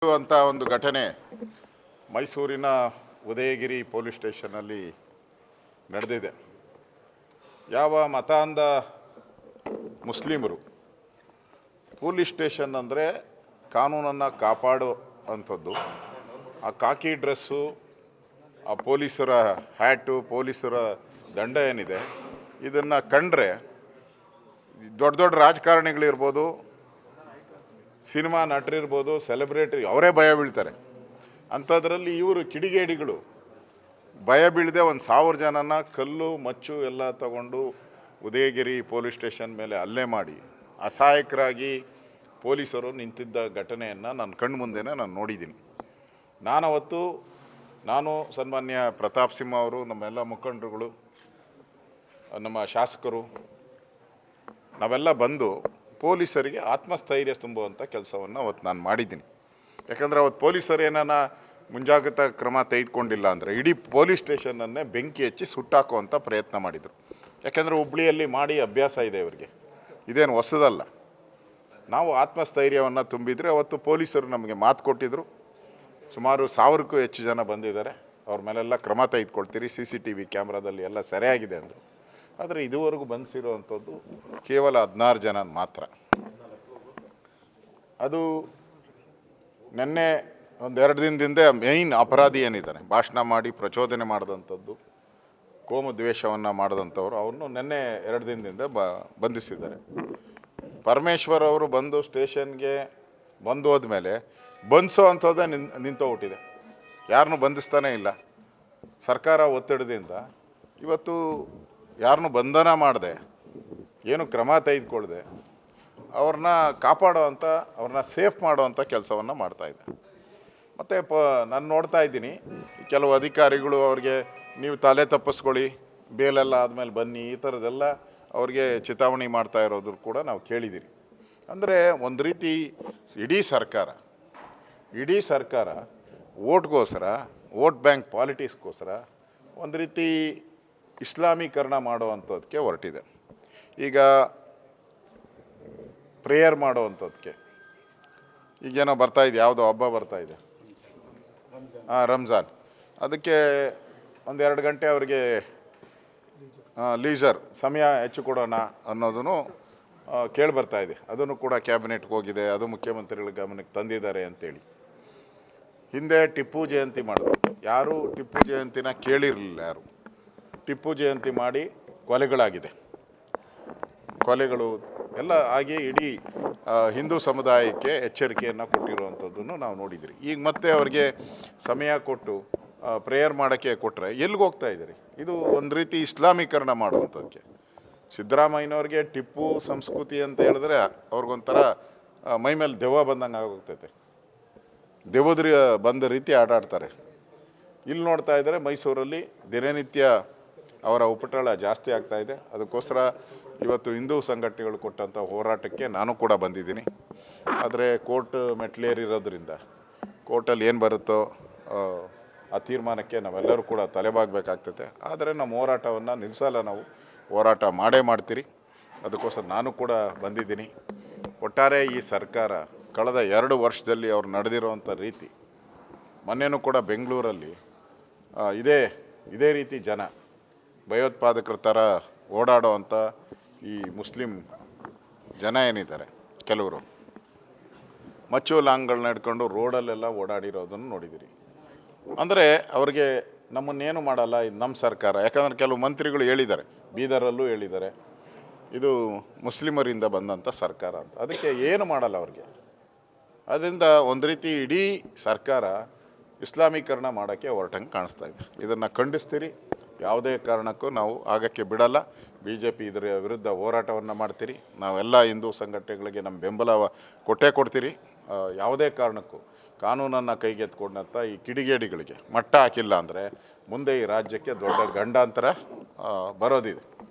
ಅಂತ ಒಂದು ಘಟನೆ ಮೈಸೂರಿನ ಉದಯಗಿರಿ ಪೊಲೀಸ್ ಸ್ಟೇಷನ್ನಲ್ಲಿ ನಡೆದಿದೆ. ಯಾವ ಮತಾಂಧ ಮುಸ್ಲಿಮರು ಪೊಲೀಸ್ ಸ್ಟೇಷನ್ ಅಂದರೆ ಕಾನೂನನ್ನು ಕಾಪಾಡೋ ಅಂಥದ್ದು. ಆ ಕಾಕಿ ಡ್ರೆಸ್ಸು, ಆ ಪೊಲೀಸರ ಹ್ಯಾಟು, ಪೊಲೀಸರ ದಂಡ ಏನಿದೆ, ಇದನ್ನು ಕಂಡ್ರೆ ದೊಡ್ಡ ದೊಡ್ಡ ರಾಜಕಾರಣಿಗಳಿರ್ಬೋದು, ಸಿನಿಮಾ ನಟರಿರ್ಬೋದು, ಸೆಲೆಬ್ರಿಟಿ ಅವರೇ ಭಯ ಬೀಳ್ತಾರೆ. ಅಂಥದ್ರಲ್ಲಿ ಇವರು ಕಿಡಿಗೇಡಿಗಳು ಭಯ ಬೀಳದೆ 1,000 ಜನನ ಕಲ್ಲು ಮಚ್ಚು ಎಲ್ಲ ತಗೊಂಡು ಉದಯಗಿರಿ ಪೊಲೀಸ್ ಸ್ಟೇಷನ್ ಮೇಲೆ ಹಲ್ಲೆ ಮಾಡಿ ಅಸಹಾಯಕರಾಗಿ ಪೊಲೀಸರು ನಿಂತಿದ್ದ ಘಟನೆಯನ್ನು ನನ್ನ ಕಣ್ಣು ಮುಂದೆನೇ ನಾನು ನೋಡಿದ್ದೀನಿ. ನಾನು ಸನ್ಮಾನ್ಯ ಪ್ರತಾಪ್ ಸಿಂಹ ಅವರು, ನಮ್ಮೆಲ್ಲ ಮುಖಂಡರುಗಳು, ನಮ್ಮ ಶಾಸಕರು ನಾವೆಲ್ಲ ಬಂದು ಪೊಲೀಸರಿಗೆ ಆತ್ಮಸ್ಥೈರ್ಯ ತುಂಬುವಂಥ ಕೆಲಸವನ್ನು ಅವತ್ತು ನಾನು ಮಾಡಿದ್ದೀನಿ. ಯಾಕಂದರೆ ಅವತ್ತು ಪೊಲೀಸರು ಏನಾನ ಮುಂಜಾಗ್ರತಾ ಕ್ರಮ ತೆಗೆದುಕೊಂಡಿಲ್ಲ ಅಂದರೆ ಇಡೀ ಪೊಲೀಸ್ ಸ್ಟೇಷನನ್ನೇ ಬೆಂಕಿ ಹಚ್ಚಿ ಸುಟ್ಟಾಕುವಂಥ ಪ್ರಯತ್ನ ಮಾಡಿದರು. ಯಾಕೆಂದರೆ ಹುಬ್ಳಿಯಲ್ಲಿ ಮಾಡಿ ಅಭ್ಯಾಸ ಇದೆ ಇವರಿಗೆ, ಇದೇನು ಹೊಸದಲ್ಲ. ನಾವು ಆತ್ಮಸ್ಥೈರ್ಯವನ್ನು ತುಂಬಿದರೆ ಅವತ್ತು ಪೊಲೀಸರು ನಮಗೆ ಮಾತು ಕೊಟ್ಟಿದ್ದರು. ಸುಮಾರು 1000ಕ್ಕೂ ಹೆಚ್ಚು ಜನ ಬಂದಿದ್ದಾರೆ, ಅವ್ರ ಮೇಲೆಲ್ಲ ಕ್ರಮ ತೆಗೆದುಕೊಳ್ತೀರಿ, CCTV ಕ್ಯಾಮ್ರಾದಲ್ಲಿ ಎಲ್ಲ ಸರಿಯಾಗಿದೆ ಅಂದರು. ಆದರೆ ಇದುವರೆಗೂ ಬಂದಿರುವಂಥದ್ದು ಕೇವಲ 16 ಜನ ಮಾತ್ರ. ಅದು ನಿನ್ನೆ 1-2 ದಿನದಿಂದ ಮೇಯ್ನ್ ಅಪರಾಧಿ ಏನಿದ್ದಾನೆ, ಭಾಷಣ ಮಾಡಿ ಪ್ರಚೋದನೆ ಮಾಡಿದಂಥದ್ದು, ಕೋಮು ದ್ವೇಷವನ್ನು ಮಾಡಿದಂಥವ್ರು, ಅವ್ರನ್ನು ನಿನ್ನೆ 2 ದಿನದಿಂದ ಬಂಧಿಸಿದ್ದಾರೆ. ಪರಮೇಶ್ವರ್ ಅವರು ಬಂದು ಸ್ಟೇಷನ್ಗೆ ಹೋದ್ಮೇಲೆ ಬಂಧಿಸೋ ಅಂಥದ್ದೇ ನಿಂತೋಗ್ಬಿಟ್ಟಿದೆ, ಯಾರನ್ನೂ ಬಂಧಿಸ್ತಾನೇ ಇಲ್ಲ. ಸರ್ಕಾರ ಒತ್ತಡದಿಂದ ಇವತ್ತು ಯಾರನ್ನೂ ಬಂಧನ ಮಾಡದೆ, ಏನು ಕ್ರಮ ತೆಗೆದುಕೊಳ್ಳದೆ ಅವ್ರನ್ನ ಕಾಪಾಡೋವಂಥ, ಅವ್ರನ್ನ ಸೇಫ್ ಮಾಡೋವಂಥ ಕೆಲಸವನ್ನು ಮಾಡ್ತಾಯಿದೆ. ಮತ್ತು ನಾನು ನೋಡ್ತಾ ಇದ್ದೀನಿ ಕೆಲವು ಅಧಿಕಾರಿಗಳು ಅವ್ರಿಗೆ ನೀವು ತಲೆ ತಪ್ಪಿಸ್ಕೊಳ್ಳಿ, ಬೇಲೆಲ್ಲ ಆದಮೇಲೆ ಬನ್ನಿ, ಈ ಥರದ್ದೆಲ್ಲ ಅವ್ರಿಗೆ ಚಿತಾವಣೆ ಮಾಡ್ತಾ ಇರೋದು ಕೂಡ ನಾವು ಕೇಳಿದ್ದೀರಿ. ಅಂದರೆ ಒಂದು ರೀತಿ ಇಡೀ ಸರ್ಕಾರ ಓಟ್ಗೋಸ್ಕರ, ವೋಟ್ ಬ್ಯಾಂಕ್ ಪಾಲಿಟಿಕ್ಸ್ಗೋಸ್ಕರ ಒಂದು ರೀತಿ ಇಸ್ಲಾಮೀಕರಣ ಮಾಡುವಂಥದ್ದಕ್ಕೆ ಹೊರಟಿದೆ. ಈಗ ಪ್ರೇಯರ್ ಮಾಡುವಂಥದ್ದಕ್ಕೆ ಈಗೇನೋ ಬರ್ತಾಯಿದೆ, ಯಾವುದೋ ಹಬ್ಬ ಬರ್ತಾಯಿದೆ, ರಂಜಾನ್, ಅದಕ್ಕೆ 1-2 ಗಂಟೆ ಅವರಿಗೆ ಲೀಸರ್ ಸಮಯ ಹೆಚ್ಚು ಕೊಡೋಣ ಅನ್ನೋದನ್ನು ಕೇಳಿ ಬರ್ತಾಯಿದೆ. ಅದನ್ನು ಕೂಡ ಕ್ಯಾಬಿನೆಟ್ಗೆ ಹೋಗಿದೆ, ಅದು ಮುಖ್ಯಮಂತ್ರಿಗಳ ಗಮನಕ್ಕೆ ತಂದಿದ್ದಾರೆ ಅಂತೇಳಿ. ಹಿಂದೆ ಟಿಪ್ಪು ಜಯಂತಿ ಮಾಡಿದ್ರು, ಯಾರೂ ಟಿಪ್ಪು ಜಯಂತಿನ ಕೇಳಿರಲಿಲ್ಲ. ಟಿಪ್ಪು ಜಯಂತಿ ಮಾಡಿ ಕೊಲೆಗಳು ಎಲ್ಲ ಆಗಿ ಇಡೀ ಹಿಂದೂ ಸಮುದಾಯಕ್ಕೆ ಎಚ್ಚರಿಕೆಯನ್ನು ಕೊಟ್ಟಿರುವಂಥದ್ದನ್ನು ನಾವು ನೋಡಿದ್ದೀರಿ. ಈಗ ಮತ್ತೆ ಅವ್ರಿಗೆ ಸಮಯ ಕೊಟ್ಟು ಪ್ರೇಯರ್ ಮಾಡೋಕ್ಕೆ ಕೊಟ್ಟರೆ ಎಲ್ಲಿಗೆ ಹೋಗ್ತಾ ಇದ್ದೀರಿ? ಇದು ಒಂದು ರೀತಿ ಇಸ್ಲಾಮೀಕರಣ ಮಾಡುವಂಥದ್ದಕ್ಕೆ. ಸಿದ್ದರಾಮಯ್ಯನವ್ರಿಗೆ ಟಿಪ್ಪು ಸಂಸ್ಕೃತಿ ಅಂತ ಹೇಳಿದ್ರೆ ಅವ್ರಿಗೊಂಥರ ಮೈ ಮೇಲೆ ದೆವ್ವ ಬಂದಂಗೆ ಆಗೋಗ್ತೈತೆ, ದೆವ್ವದ ಬಂದ ರೀತಿ ಆಟಾಡ್ತಾರೆ. ಇಲ್ಲಿ ನೋಡ್ತಾ ಇದ್ದಾರೆ ಮೈಸೂರಲ್ಲಿ ದಿನನಿತ್ಯ ಅವರ ಉಪಟಳ ಜಾಸ್ತಿ ಆಗ್ತಾಯಿದೆ. ಅದಕ್ಕೋಸ್ಕರ ಇವತ್ತು ಹಿಂದೂ ಸಂಘಟನೆಗಳು ಕೊಟ್ಟಂಥ ಹೋರಾಟಕ್ಕೆ ನಾನು ಕೂಡ ಬಂದಿದ್ದೀನಿ. ಆದರೆ ಕೋರ್ಟ್ ಮೆಟ್ಲೇರಿರೋದ್ರಿಂದ ಕೋರ್ಟಲ್ಲಿ ಏನು ಬರುತ್ತೋ ಆ ತೀರ್ಮಾನಕ್ಕೆ ನಾವೆಲ್ಲರೂ ಕೂಡ ತಲೆಬಾಗಬೇಕಾಗ್ತದೆ. ಆದರೆ ನಮ್ಮ ಹೋರಾಟವನ್ನು ನಿಲ್ಲಿಸಲ್ಲ, ನಾವು ಹೋರಾಟ ಮಾಡೇ ಮಾಡ್ತೀರಿ. ಅದಕ್ಕೋಸ್ಕರ ನಾನು ಕೂಡ ಬಂದಿದ್ದೀನಿ. ಒಟ್ಟಾರೆ ಈ ಸರ್ಕಾರ ಕಳೆದ 2 ವರ್ಷದಲ್ಲಿ ಅವ್ರು ನಡೆದಿರೋವಂಥ ರೀತಿ, ಮೊನ್ನೆನೂ ಕೂಡ ಬೆಂಗಳೂರಲ್ಲಿ ಇದೇ ರೀತಿ ಜನ ಭಯೋತ್ಪಾದಕರ ಥರ ಓಡಾಡೋ ಅಂಥ ಈ ಮುಸ್ಲಿಂ ಜನ ಏನಿದ್ದಾರೆ, ಕೆಲವರು ಮಚ್ಚು ಲಾಂಗ್ಗಳನ್ನ ಹಿಡ್ಕೊಂಡು ರೋಡಲ್ಲೆಲ್ಲ ಓಡಾಡಿರೋದನ್ನು ನೋಡಿದ್ದೀರಿ. ಅಂದರೆ ಅವ್ರಿಗೆ ನಮ್ಮನ್ನೇನು ಮಾಡಲ್ಲ, ಇದು ನಮ್ಮ ಸರ್ಕಾರ. ಯಾಕಂದರೆ ಕೆಲವು ಮಂತ್ರಿಗಳು ಹೇಳಿದ್ದಾರೆ, ಬೀದರಲ್ಲೂ ಹೇಳಿದ್ದಾರೆ, ಇದು ಮುಸ್ಲಿಮರಿಂದ ಬಂದಂಥ ಸರ್ಕಾರ ಅಂತ. ಅದಕ್ಕೆ ಏನು ಮಾಡಲ್ಲ ಅವ್ರಿಗೆ. ಅದರಿಂದ ಒಂದು ರೀತಿ ಇಡೀ ಸರ್ಕಾರ ಇಸ್ಲಾಮೀಕರಣ ಮಾಡೋಕ್ಕೆ ಹೊರಟಂಗೆ ಕಾಣಿಸ್ತಾ ಇದೆ. ಇದನ್ನು ಖಂಡಿಸ್ತೀರಿ, ಯಾವುದೇ ಕಾರಣಕ್ಕೂ ನಾವು ಆಗಕ್ಕೆ ಬಿಡಲ್ಲ. BJP ಇದರ ವಿರುದ್ಧ ಹೋರಾಟವನ್ನು ಮಾಡ್ತೀರಿ. ನಾವೆಲ್ಲ ಹಿಂದೂ ಸಂಘಟನೆಗಳಿಗೆ ನಮ್ಮ ಬೆಂಬಲ ಕೊಡ್ತೀರಿ. ಯಾವುದೇ ಕಾರಣಕ್ಕೂ ಕಾನೂನನ್ನು ಕೈಗೆತ್ಕೊಂಡಂಥ ಈ ಕಿಡಿಗೇಡಿಗಳಿಗೆ ಮಟ್ಟ ಹಾಕಿಲ್ಲ ಅಂದರೆ ಮುಂದೆ ಈ ರಾಜ್ಯಕ್ಕೆ ದೊಡ್ಡ ಗಂಡಾಂತರ ಬರೋದಿದೆ.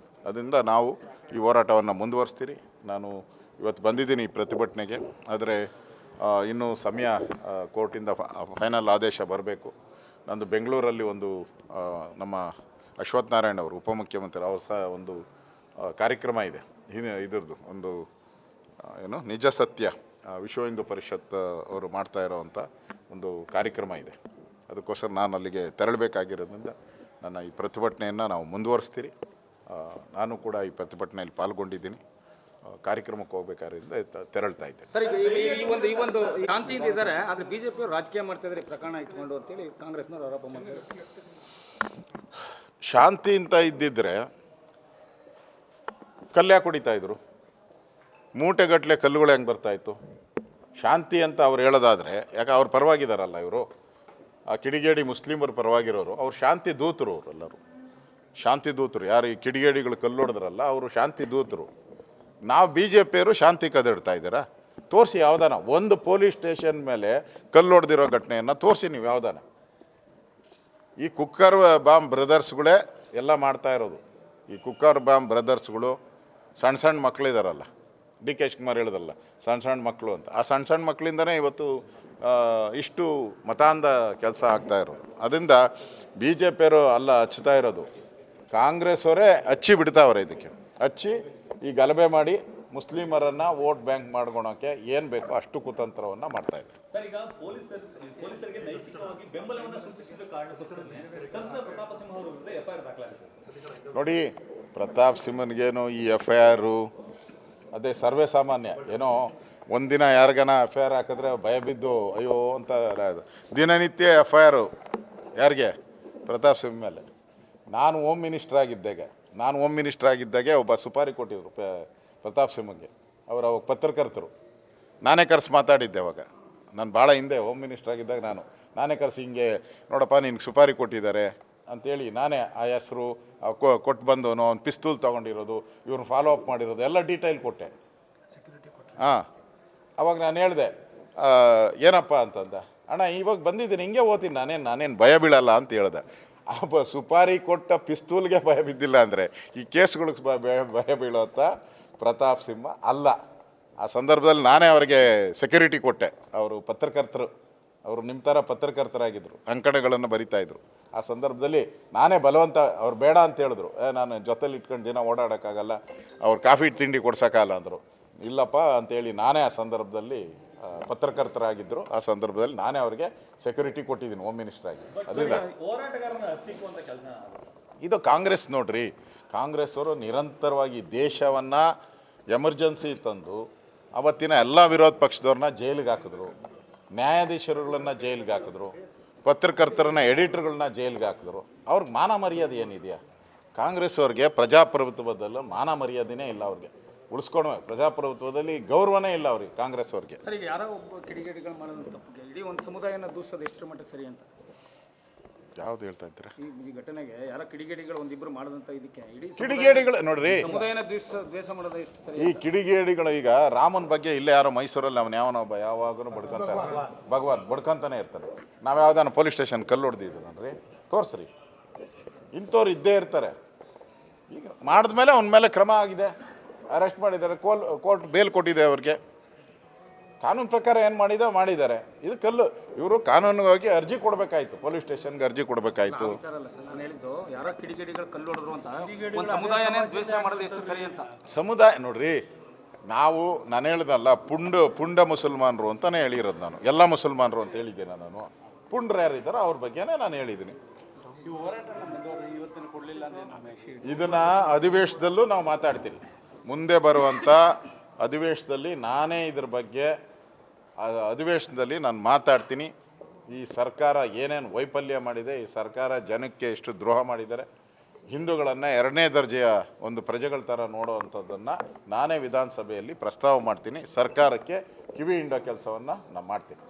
ಅದರಿಂದ ನಾವು ಈ ಹೋರಾಟವನ್ನು ಮುಂದುವರಿಸ್ತೀರಿ. ನಾನು ಇವತ್ತು ಬಂದಿದ್ದೀನಿ ಈ ಪ್ರತಿಭಟನೆಗೆ, ಆದರೆ ಇನ್ನೂ ಸಮಯ ಕೋರ್ಟಿಂದ ಫೈನಲ್ ಆದೇಶ ಬರಬೇಕು. ನಂದು ಬೆಂಗಳೂರಲ್ಲಿ ನಮ್ಮ ಅಶ್ವಥ್ ನಾರಾಯಣ್ ಅವರು ಉಪಮುಖ್ಯಮಂತ್ರಿ ಅವ್ರ ಸಹ ಒಂದು ಕಾರ್ಯಕ್ರಮ ಇದೆ, ಇದ್ರದ್ದು ಒಂದು ನಿಜ ಸತ್ಯ ವಿಶ್ವ ಹಿಂದೂ ಪರಿಷತ್ ಅವರು ಮಾಡ್ತಾ ಇರೋವಂಥ ಒಂದು ಕಾರ್ಯಕ್ರಮ ಇದೆ. ಅದಕ್ಕೋಸ್ಕರ ನಾನು ಅಲ್ಲಿಗೆ ತೆರಳಬೇಕಾಗಿರೋದ್ರಿಂದ ನನ್ನ ಈ ಪ್ರತಿಭಟನೆಯನ್ನು ನಾವು ಮುಂದುವರಿಸ್ತೀರಿ. ನಾನು ಕೂಡ ಈ ಪ್ರತಿಭಟನೆಯಲ್ಲಿ ಪಾಲ್ಗೊಂಡಿದ್ದೀನಿ. ಕಾರ್ಯಕ್ರಮಕ್ಕೆ ಹೋಗ್ಬೇಕಾದ್ರಿಂದ ತೆರಳ್ತಾ ಇದ್ದೆ. ಸರ್, ಈ ಒಂದು ಶಾಂತಿಯಿಂದ ಇದ್ದಾರೆ, ಆದರೆ ಬಿಜೆಪಿ ರಾಜಕೀಯ ಮಾಡ್ತಿದ್ದಾರೆ ಪ್ರಕರಣ ಇಟ್ಕೊಂಡು ಅಂತೇಳಿ ಕಾಂಗ್ರೆಸ್ನವರು ಆರೋಪ ಮಾಡ್ತಾರೆ. ಶಾಂತಿ ಅಂತ ಇದ್ದಿದ್ರೆ ಕಲ್ಯಾಕ್ ಹೊಡಿತಾ ಇದ್ರು, ಮೂಟೆಗಟ್ಟಲೆ ಕಲ್ಲುಗಳು ಹೆಂಗೆ ಬರ್ತಾಯಿತ್ತು? ಶಾಂತಿ ಅಂತ ಅವ್ರು ಹೇಳೋದಾದರೆ, ಯಾಕೆ ಅವ್ರ ಪರವಾಗಿದ್ದಾರಲ್ಲ ಇವರು, ಆ ಕಿಡಿಗೇಡಿ ಮುಸ್ಲಿಮರ ಪರವಾಗಿರೋರು, ಅವ್ರು ಶಾಂತಿ ದೂತರು. ಅವರೆಲ್ಲರೂ ಶಾಂತಿ ದೂತರು. ಯಾರು ಈ ಕಿಡಿಗೇಡಿಗಳು ಕಲ್ಲೊಡೆದ್ರಲ್ಲ ಅವರು ಶಾಂತಿ ದೂತರು. ನಾವು ಬಿ ಜೆ ಪಿಯವರು ಶಾಂತಿ ಕದಿಡ್ತಾ ಇದ್ದೀರಾ? ತೋರಿಸಿ ಯಾವ್ದಾನ ಒಂದು ಪೊಲೀಸ್ ಸ್ಟೇಷನ್ ಮೇಲೆ ಕಲ್ಲೊಡೆದಿರೋ ಘಟನೆಯನ್ನು ತೋರಿಸಿ ನೀವು ಯಾವ್ದಾನ. ಈ ಕುಕ್ಕರ್ ಬಾಂಬ್ ಬ್ರದರ್ಸ್ಗಳೇ ಎಲ್ಲ ಮಾಡ್ತಾ ಇರೋದು. ಈ ಕುಕ್ಕರ್ ಬಾಂಬ್ ಬ್ರದರ್ಸ್ಗಳು ಸಣ್ಣ ಸಣ್ಣ ಮಕ್ಕಳಿದಾರಲ್ಲ, ಡಿ ಕೆ ಶಿವಕುಮಾರ್ ಹೇಳಿದಲ್ಲ ಸಣ್ಣ ಸಣ್ಣ ಮಕ್ಕಳು ಅಂತ, ಆ ಸಣ್ಣ ಸಣ್ಣ ಮಕ್ಕಳಿಂದನೇ ಇವತ್ತು ಇಷ್ಟು ಮತಾಂಧ ಕೆಲಸ ಆಗ್ತಾ ಇರೋದು. ಅದರಿಂದ ಬಿ ಜೆ ಪಿಯವರು ಅಲ್ಲ ಹಚ್ತಾ ಇರೋದು, ಕಾಂಗ್ರೆಸ್ ಅವರೇ ಹಚ್ಚಿ ಬಿಡ್ತಾವ್ರೆ. ಇದಕ್ಕೆ ಹಚ್ಚಿ ಈ ಗಲಭೆ ಮಾಡಿ ಮುಸ್ಲಿಮರನ್ನು ವೋಟ್ ಬ್ಯಾಂಕ್ ಮಾಡ್ಕೊಳೋಕ್ಕೆ ಏನು ಬೇಕೋ ಅಷ್ಟು ಕುತಂತ್ರವನ್ನು ಮಾಡ್ತಾ ಇದ್ದಾರೆ. ನೋಡಿ, ಪ್ರತಾಪ್ ಸಿಂಹನ್ಗೇನು ಈ FIR ಅದೇ ಸರ್ವೇ ಸಾಮಾನ್ಯ. ಏನೋ ಒಂದಿನ ಯಾರಿಗಾನ FIR ಹಾಕಿದ್ರೆ ಭಯ ಬಿದ್ದು ಅಯ್ಯೋ ಅಂತ ದಿನನಿತ್ಯ FIR ಯಾರಿಗೆ? ಪ್ರತಾಪ್ ಸಿಂಹ ಮೇಲೆ. ನಾನು ಹೋಮ್ ಮಿನಿಸ್ಟರ್ ಆಗಿದ್ದಾಗೆ ಒಬ್ಬ ಸುಪಾರಿ ಕೊಟ್ಟಿದ್ರು ಪ್ರತಾಪ್ ಸಿಂಹಗೆ. ಅವರು ಅವಾಗ ಪತ್ರಕರ್ತರು, ನಾನೇ ಕರೆಸಿ ಮಾತಾಡಿದ್ದೆ ಅವಾಗ. ನಾನು ಭಾಳ ಹಿಂದೆ ಹೋಮ್ ಮಿನಿಸ್ಟರ್ ಆಗಿದ್ದಾಗ ನಾನೇ ಕರೆಸಿ ಹಿಂಗೆ ನೋಡಪ್ಪ ನಿನ್ಗೆ ಸುಪಾರಿ ಕೊಟ್ಟಿದ್ದಾರೆ ಅಂಥೇಳಿ ನಾನೇ ಆ ಹೆಸರು ಕೊಟ್ಟು ಬಂದವನು, ಅವ್ನು ಪಿಸ್ತೂಲ್ ತೊಗೊಂಡಿರೋದು, ಇವ್ರನ್ನ ಫಾಲೋ ಅಪ್ ಮಾಡಿರೋದು ಎಲ್ಲ ಡೀಟೇಲ್ ಕೊಟ್ಟೆ. ಹಾಂ, ಅವಾಗ ನಾನು ಹೇಳಿದೆ ಏನಪ್ಪ ಅಂತಂದ, ಅಣ್ಣ ಇವಾಗ ಬಂದಿದ್ದೀನಿ ಹಿಂಗೆ ಓದ್ತೀನಿ ನಾನೇನು ಭಯ ಬೀಳಲ್ಲ ಅಂತ ಹೇಳ್ದೆ. ಸುಪಾರಿ ಕೊಟ್ಟ ಪಿಸ್ತೂಲ್ಗೆ ಭಯ ಬಿದ್ದಿಲ್ಲ ಅಂದರೆ ಈ ಕೇಸ್ಗಳಿಗೆ ಭಯ ಬೀಳೋತ್ತ ಪ್ರತಾಪ್ ಸಿಂಹ ಅಲ್ಲ. ಆ ಸಂದರ್ಭದಲ್ಲಿ ನಾನೇ ಅವರಿಗೆ ಸೆಕ್ಯೂರಿಟಿ ಕೊಟ್ಟೆ. ಅವರು ಪತ್ರಕರ್ತರು, ಅವರು ನಿಮ್ಮ ಥರ ಪತ್ರಕರ್ತರಾಗಿದ್ದರು, ಅಂಕಣಗಳನ್ನು ಬರಿತಾಯಿದ್ರು. ಆ ಸಂದರ್ಭದಲ್ಲಿ ನಾನೇ ಬಲವಂತ, ಅವ್ರು ಬೇಡ ಅಂತ ಹೇಳಿದ್ರು, ನಾನು ಜೊತೆಲಿ ಇಟ್ಕೊಂಡು ದಿನ ಓಡಾಡೋಕ್ಕಾಗಲ್ಲ, ಅವ್ರು ಕಾಫಿ ತಿಂಡಿ ಕೊಡ್ಸೋಕ್ಕಲ್ಲ ಅಂದರು. ಇಲ್ಲಪ್ಪ ಅಂತೇಳಿ ನಾನೇ ಆ ಸಂದರ್ಭದಲ್ಲಿ ಪತ್ರಕರ್ತರಾಗಿದ್ದರು. ಆ ಸಂದರ್ಭದಲ್ಲಿ ನಾನೇ ಅವರಿಗೆ ಸೆಕ್ಯೂರಿಟಿ ಕೊಟ್ಟಿದ್ದೀನಿ ಹೋಮ್ ಮಿನಿಸ್ಟರ್ ಆಗಿ. ಅದರಿಂದ ಇದು ಕಾಂಗ್ರೆಸ್ ನೋಡ್ರಿ, ಕಾಂಗ್ರೆಸ್ ಅವರು ನಿರಂತರವಾಗಿ ದೇಶವನ್ನು ಎಮರ್ಜೆನ್ಸಿ ತಂದು ಅವತ್ತಿನ ಎಲ್ಲ ವಿರೋಧ ಪಕ್ಷದವ್ರನ್ನ ಜೈಲಿಗೆ ಹಾಕಿದ್ರು, ನ್ಯಾಯಾಧೀಶರುಗಳನ್ನ ಜೈಲಿಗೆ ಹಾಕಿದ್ರು, ಪತ್ರಕರ್ತರನ್ನ ಎಡಿಟರ್ಗಳನ್ನ ಜೈಲಿಗೆ ಹಾಕಿದ್ರು. ಅವ್ರಿಗೆ ಮಾನ ಮರ್ಯಾದೆ ಏನಿದೆಯಾ? ಕಾಂಗ್ರೆಸ್ ಅವ್ರಿಗೆ ಪ್ರಜಾಪ್ರಭುತ್ವದಲ್ಲೂ ಮಾನ ಮರ್ಯಾದೆನೇ ಇಲ್ಲ. ಅವ್ರಿಗೆ ಉಳಿಸ್ಕೊಳ್ವೆ, ಪ್ರಜಾಪ್ರಭುತ್ವದಲ್ಲಿ ಗೌರವನೇ ಇಲ್ಲ ಅವ್ರಿಗೆ, ಕಾಂಗ್ರೆಸ್ ಅವ್ರಿಗೆ. ಸರ್, ಈಗ ಯಾರೋ ಒಬ್ಬ ಕಿಡಿಗೇಡಿಗಳು ಮಾಡೋದು ತಪ್ಪಿಗೆ ಇಡೀ ಒಂದು ಸಮುದಾಯನ ದೂಷಿಸೋದು ಎಷ್ಟರ ಮಟ್ಟಿಗೆ ಸರಿ ಅಂತ? ಯಾವ್ದು ಹೇಳ್ತಾ ಇದ್ದೀರಾ? ಈ ಘಟನೆಗೆ ಯಾರೋ ಕಿಡಿಗೇಡಿಗಳು ಒಂದಿಬ್ಬರು ಮಾಡೋದಂತ ಇದಕ್ಕೆ ಇಡೀ ಕಿಡಿಗೇಡಿಗಳು ನೋಡ್ರಿ, ಸಮುದಾಯನ ದ್ವೇಷ ಮಾಡೋದು ಎಷ್ಟು ಸರಿ? ಈ ಕಿಡಿಗೇಡಿಗಳು ಈಗ ರಾಮನ ಬಗ್ಗೆ ಇಲ್ಲೇ ಯಾರೋ ಮೈಸೂರಲ್ಲಿ ಅವನು ಯಾವನೊಬ್ಬ ಯಾವಾಗೂ ಬಡ್ಕೊಂತಾನೆ, ಭಗವಾನ್ ಬಡ್ಕೊಂತಾನೆ ಇರ್ತಾನೆ. ನಾವು ಯಾವ್ದಾನ ಪೊಲೀಸ್ ಸ್ಟೇಷನ್ ಕಲ್ಲು ಹೊಡೆದಿದ್ದೀವಿ ತೋರಿಸ್ರಿ, ಇಂಥವ್ರು ಇದ್ದೇ ಇರ್ತಾರೆ. ಈಗ ಮಾಡಿದ್ಮೇಲೆ ಅವನ ಮೇಲೆ ಕ್ರಮ ಆಗಿದೆ, ಅರೆಸ್ಟ್ ಮಾಡಿದ್ದಾರೆ, ಕೋರ್ಟ್ ಬೇಲ್ ಕೊಟ್ಟಿದೆ ಅವ್ರಿಗೆ. ಕಾನೂನು ಪ್ರಕಾರ ಏನು ಮಾಡಿದ್ದಾರೆ. ಇದು ಕಲ್ಲು, ಇವರು ಕಾನೂನಿಗಾಗಿ ಅರ್ಜಿ ಕೊಡಬೇಕಾಯ್ತು, ಪೊಲೀಸ್ ಸ್ಟೇಷನ್ಗೆ ಅರ್ಜಿ ಕೊಡಬೇಕಾಯ್ತು. ನಾನು ಹೇಳಿದ್ದು ಯಾರೋ ಕಿಡಿಗೇಡಿಗಳು ಕಲ್ಲು ಹೊಡೆದ್ರು ಅಂತ ಒಂದು ಸಮುದಾಯನೇ ದ್ವೇಷ ಮಾಡೋದು ಎಷ್ಟು ಸರಿ ಅಂತ. ಸಮುದಾಯ ನೋಡ್ರಿ, ನಾನು ಹೇಳ್ದಲ್ಲ ಪುಂಡ ಮುಸಲ್ಮಾನರು ಅಂತಲೇ ಹೇಳಿರೋದು. ನಾನು ಎಲ್ಲ ಮುಸಲ್ಮಾನರು ಅಂತ ಹೇಳಿದ್ದೇನೆ. ನಾನು ಪುಂಡ್ರು ಯಾರಿದ್ದಾರೋ ಅವ್ರ ಬಗ್ಗೆನೇ ನಾನು ಹೇಳಿದ್ದೀನಿ. ಇದನ್ನು ಅಧಿವೇಶನದಲ್ಲೂ ನಾವು ಮಾತಾಡ್ತೀವಿ. ಮುಂದೆ ಬರುವಂಥ ಅಧಿವೇಶನದಲ್ಲಿ ನಾನೇ ಇದ್ರ ಬಗ್ಗೆ ಅಧಿವೇಶನದಲ್ಲಿ ನಾನು ಮಾತಾಡ್ತೀನಿ. ಈ ಸರ್ಕಾರ ಏನೇನು ವೈಫಲ್ಯ ಮಾಡಿದೆ, ಈ ಸರ್ಕಾರ ಜನಕ್ಕೆ ಎಷ್ಟು ದ್ರೋಹ ಮಾಡಿದ್ದಾರೆ, ಹಿಂದೂಗಳನ್ನು ಎರಡನೇ ದರ್ಜೆಯ ಒಂದು ಪ್ರಜೆಗಳ ಥರ ನೋಡೋವಂಥದ್ದನ್ನು ನಾನೇ ವಿಧಾನಸಭೆಯಲ್ಲಿ ಪ್ರಸ್ತಾವ ಮಾಡ್ತೀನಿ. ಸರ್ಕಾರಕ್ಕೆ ಕಿವಿ ಹಿಂಡೋ ಕೆಲಸವನ್ನು ನಾನು ಮಾಡ್ತೀನಿ.